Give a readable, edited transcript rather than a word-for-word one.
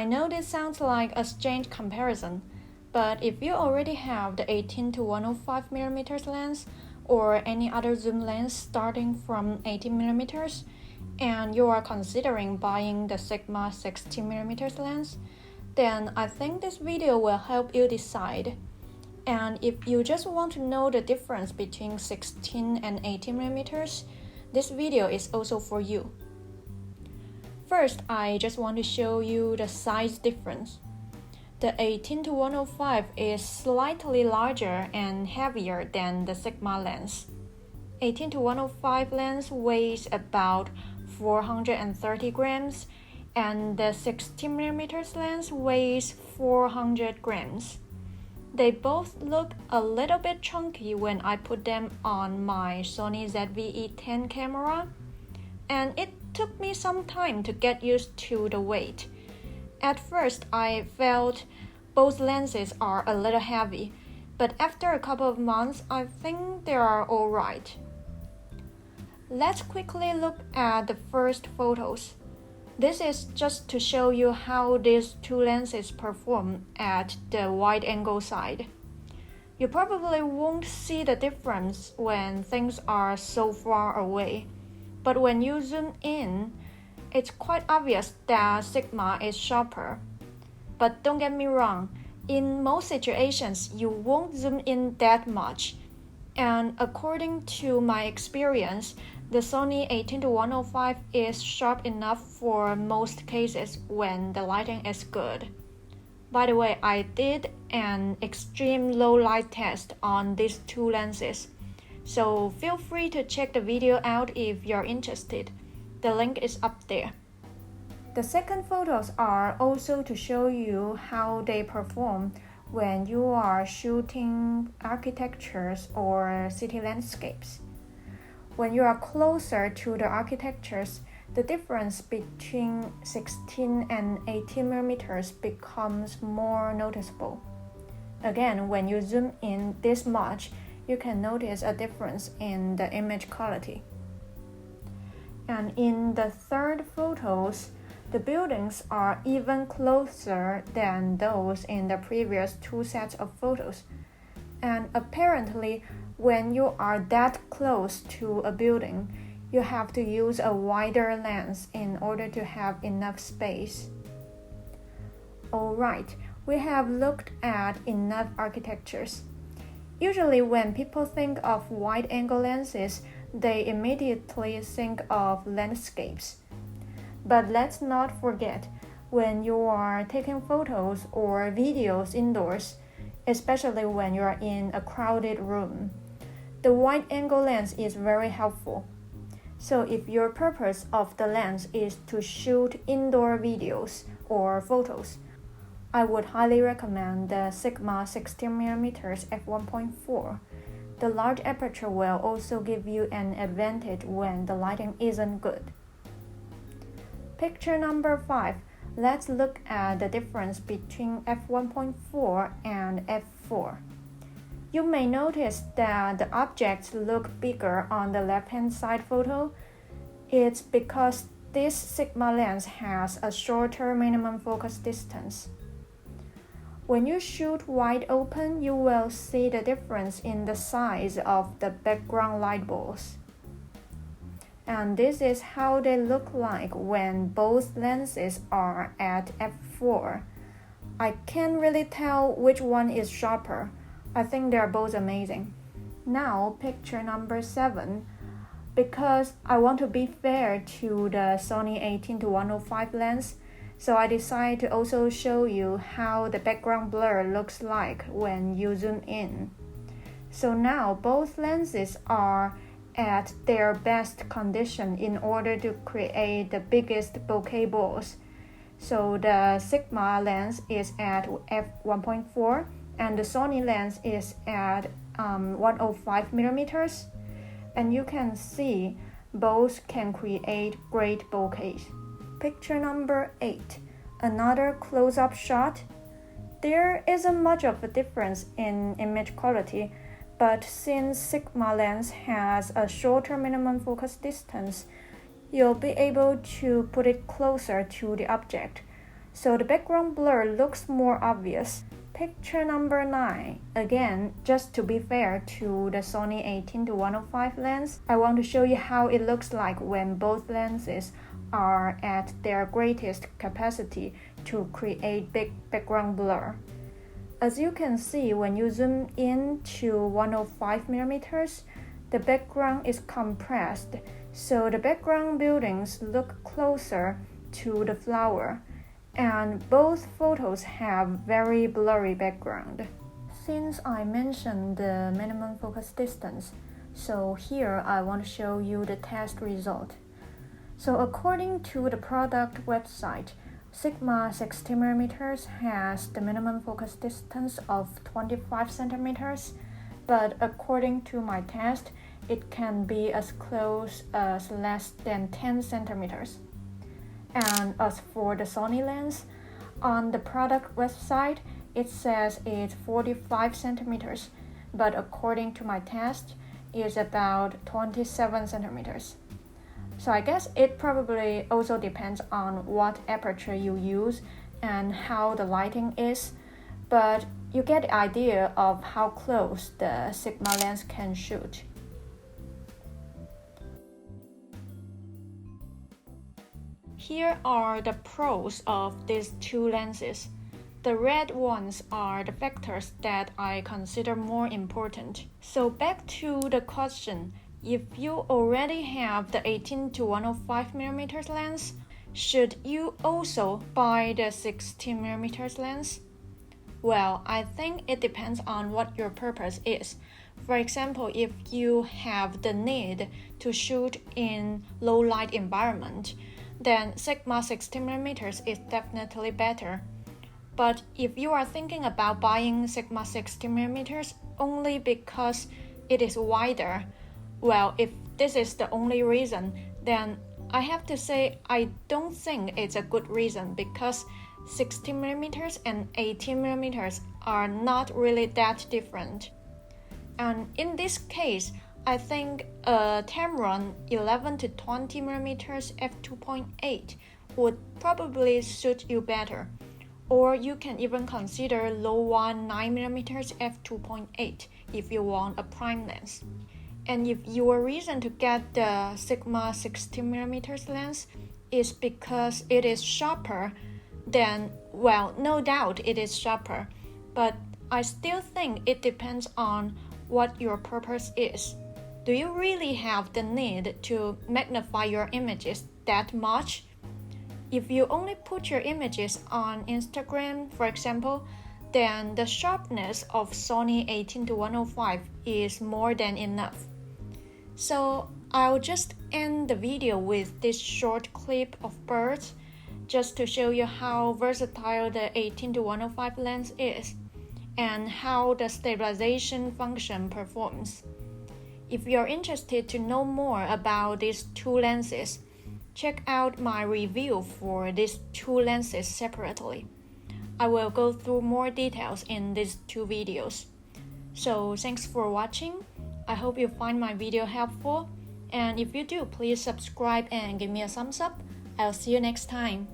know this sounds like a strange comparison, but if you already have the 18-105mm lens or any other zoom lens starting from 18mm, and you are considering buying the Sigma 16mm lens, then I think this video will help you decide. And if you just want to know the difference between 16 and 18mm, this video is also for you. First, I just want to show you the size difference. The 18-105 is slightly larger and heavier than the Sigma lens. 18-105 lens weighs about 430 grams, and the 16mm lens weighs 400 grams. They both look a little bit chunky when I put them on my Sony ZV-E10 camera, and it took me some time to get used to the weight. At first, I felt both lenses are a little heavy, but after a couple of months, I think they are alright. Let's quickly look at the first photos. This is just to show you how these two lenses perform at the wide-angle side. You probably won't see the difference when things are so far away, but when you zoom in, it's quite obvious that Sigma is sharper. But don't get me wrong, in most situations, you won't zoom in that much. And according to my experience, the Sony 18-105 is sharp enough for most cases when the lighting is good. By the way, I did an extreme low light test on these two lenses, so feel free to check the video out if you're interested. The link is up there. The second photos are also to show you how they perform when you are shooting architectures or city landscapes. When you are closer to the architectures, the difference between 16 and 18mm becomes more noticeable. Again, when you zoom in this much, you can notice a difference in the image quality. And in the third photos, the buildings are even closer than those in the previous two sets of photos. And apparently, when you are that close to a building, you have to use a wider lens in order to have enough space. Alright, we have looked at enough architectures. Usually when people think of wide-angle lenses, they immediately think of landscapes. But let's not forget, when you are taking photos or videos indoors, especially when you are in a crowded room, the wide-angle lens is very helpful. So if your purpose of the lens is to shoot indoor videos or photos, I would highly recommend the Sigma 16mm f1.4. The large aperture will also give you an advantage when the lighting isn't good. Picture number 5. Let's look at the difference between f1.4 and f4. You may notice that the objects look bigger on the left-hand side photo. It's because this Sigma lens has a shorter minimum focus distance. When you shoot wide open, you will see the difference in the size of the background light balls. And this is how they look like when both lenses are at f4. I can't really tell which one is sharper. I think they're both amazing. Now, picture number 7. Because I want to be fair to the Sony 18-105 lens, so I decided to also show you how the background blur looks like when you zoom in. So now both lenses are at their best condition in order to create the biggest bokeh balls. So the Sigma lens is at f1.4 and the Sony lens is at 105mm, and you can see both can create great bokehs. Picture number 8. Another close-up shot. There isn't much of a difference in image quality, but since Sigma lens has a shorter minimum focus distance, you'll be able to put it closer to the object, so the background blur looks more obvious. Picture number 9. Again, just to be fair to the Sony 18-105 lens, I want to show you how it looks like when both lenses are at their greatest capacity to create big background blur. As you can see, when you zoom in to 105mm, the background is compressed, so the background buildings look closer to the flower, and both photos have very blurry background. Since I mentioned the minimum focus distance, so here I want to show you the test result. So according to the product website, Sigma 16mm has the minimum focus distance of 25 centimeters, but according to my test, it can be as close as less than 10 centimeters. And as for the Sony lens, on the product website, it says it's 45 centimeters, but according to my test, it's about 27 centimeters. So I guess it probably also depends on what aperture you use and how the lighting is, but you get the idea of how close the Sigma lens can shoot. Here are the pros of these two lenses. The red ones are the factors that I consider more important. So back to the question, if you already have the 18-105mm lens, should you also buy the 16mm lens? Well, I think it depends on what your purpose is. For example, if you have the need to shoot in low light environment, then Sigma 16mm is definitely better. But if you are thinking about buying Sigma 16mm only because it is wider, well, if this is the only reason, then I have to say I don't think it's a good reason, because 16mm and 18mm are not really that different. And in this case, I think a Tamron 11-20mm f2.8 would probably suit you better. Or you can even consider low one 9mm f2.8 if you want a prime lens. And if your reason to get the Sigma 16mm lens is because it is sharper, then, well, no doubt it is sharper. But I still think it depends on what your purpose is. Do you really have the need to magnify your images that much? If you only put your images on Instagram, for example, then the sharpness of Sony 18-105 is more than enough. So I'll just end the video with this short clip of birds, just to show you how versatile the 18-105 lens is, and how the stabilization function performs. If you're interested to know more about these two lenses, check out my review for these two lenses separately. I will go through more details in these two videos. So thanks for watching. I hope you find my video helpful, and if you do, please subscribe and give me a thumbs up. I'll see you next time.